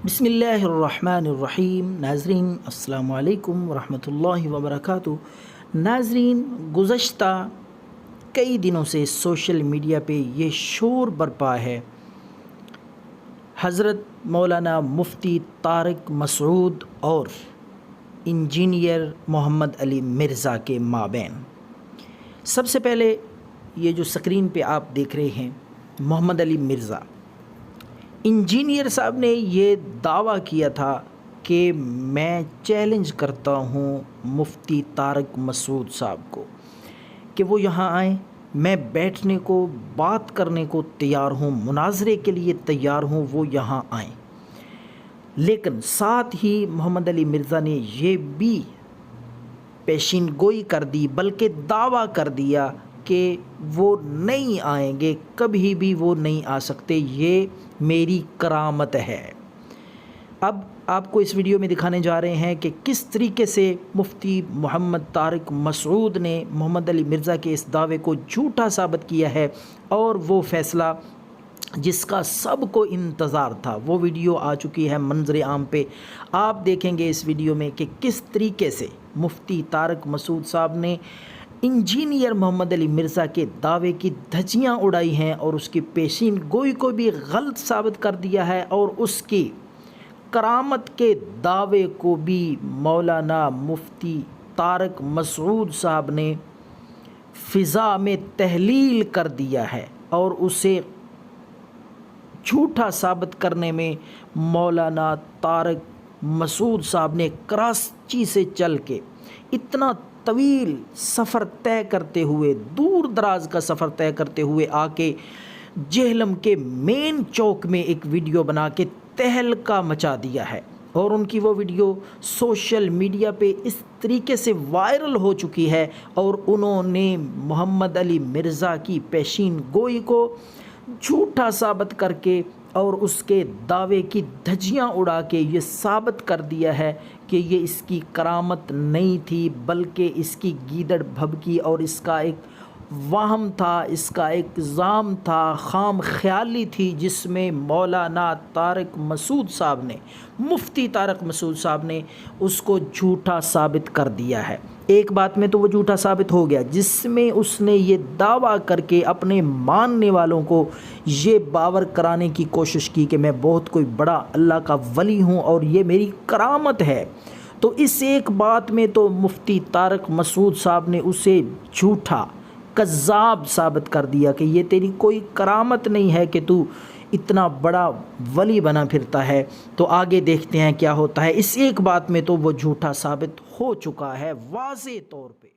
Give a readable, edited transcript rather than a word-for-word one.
بسم اللہ الرحمن الرحیم۔ ناظرین السلام علیکم ورحمۃ اللہ وبرکاتہ۔ ناظرین، گزشتہ کئی دنوں سے سوشل میڈیا پہ یہ شور برپا ہے حضرت مولانا مفتی طارق مسعود اور انجینئر محمد علی مرزا کے مابین۔ سب سے پہلے یہ جو سکرین پہ آپ دیکھ رہے ہیں محمد علی مرزا، انجینئر صاحب نے یہ دعویٰ کیا تھا کہ میں چیلنج کرتا ہوں مفتی طارق مسعود صاحب کو کہ وہ یہاں آئیں، میں بیٹھنے کو، بات کرنے کو تیار ہوں، مناظرے کے لیے تیار ہوں، وہ یہاں آئیں۔ لیکن ساتھ ہی محمد علی مرزا نے یہ بھی پیشین گوئی کر دی، بلکہ دعویٰ کر دیا کہ وہ نہیں آئیں گے، کبھی بھی وہ نہیں آ سکتے، یہ میری کرامت ہے۔ اب آپ کو اس ویڈیو میں دکھانے جا رہے ہیں کہ کس طریقے سے مفتی محمد طارق مسعود نے محمد علی مرزا کے اس دعوے کو جھوٹا ثابت کیا ہے، اور وہ فیصلہ جس کا سب کو انتظار تھا، وہ ویڈیو آ چکی ہے منظر عام پہ۔ آپ دیکھیں گے اس ویڈیو میں کہ کس طریقے سے مفتی طارق مسعود صاحب نے انجینئر محمد علی مرزا کے دعوے کی دھجیاں اڑائی ہیں، اور اس کی پیشین گوئی کو بھی غلط ثابت کر دیا ہے، اور اس کی کرامت کے دعوے کو بھی مولانا مفتی طارق مسعود صاحب نے فضا میں تحلیل کر دیا ہے، اور اسے جھوٹا ثابت کرنے میں مولانا طارق مسعود صاحب نے کراچی سے چل کے اتنا طویل سفر طے کرتے ہوئے، دور دراز کا سفر طے کرتے ہوئے آ کے جہلم کے مین چوک میں ایک ویڈیو بنا کے تہلکہ مچا دیا ہے، اور ان کی وہ ویڈیو سوشل میڈیا پہ اس طریقے سے وائرل ہو چکی ہے، اور انہوں نے محمد علی مرزا کی پیشین گوئی کو جھوٹا ثابت کر کے اور اس کے دعوے کی دھجیاں اڑا کے یہ ثابت کر دیا ہے کہ یہ اس کی کرامت نہیں تھی، بلکہ اس کی گیدڑ بھبکی، اور اس کا ایک وہم تھا، اس کا ایک ظام تھا، خام خیالی تھی، جس میں مولانا طارق مسعود صاحب نے، مفتی طارق مسعود صاحب نے اس کو جھوٹا ثابت کر دیا ہے۔ ایک بات میں تو وہ جھوٹا ثابت ہو گیا، جس میں اس نے یہ دعویٰ کر کے اپنے ماننے والوں کو یہ باور کرانے کی کوشش کی کہ میں بہت کوئی بڑا اللہ کا ولی ہوں اور یہ میری کرامت ہے۔ تو اس ایک بات میں تو مفتی طارق مسعود صاحب نے اسے جھوٹا، کذاب ثابت کر دیا کہ یہ تیری کوئی کرامت نہیں ہے کہ تو اتنا بڑا ولی بنا پھرتا ہے۔ تو آگے دیکھتے ہیں کیا ہوتا ہے۔ اس ایک بات میں تو وہ جھوٹا ثابت ہو چکا ہے واضح طور پہ۔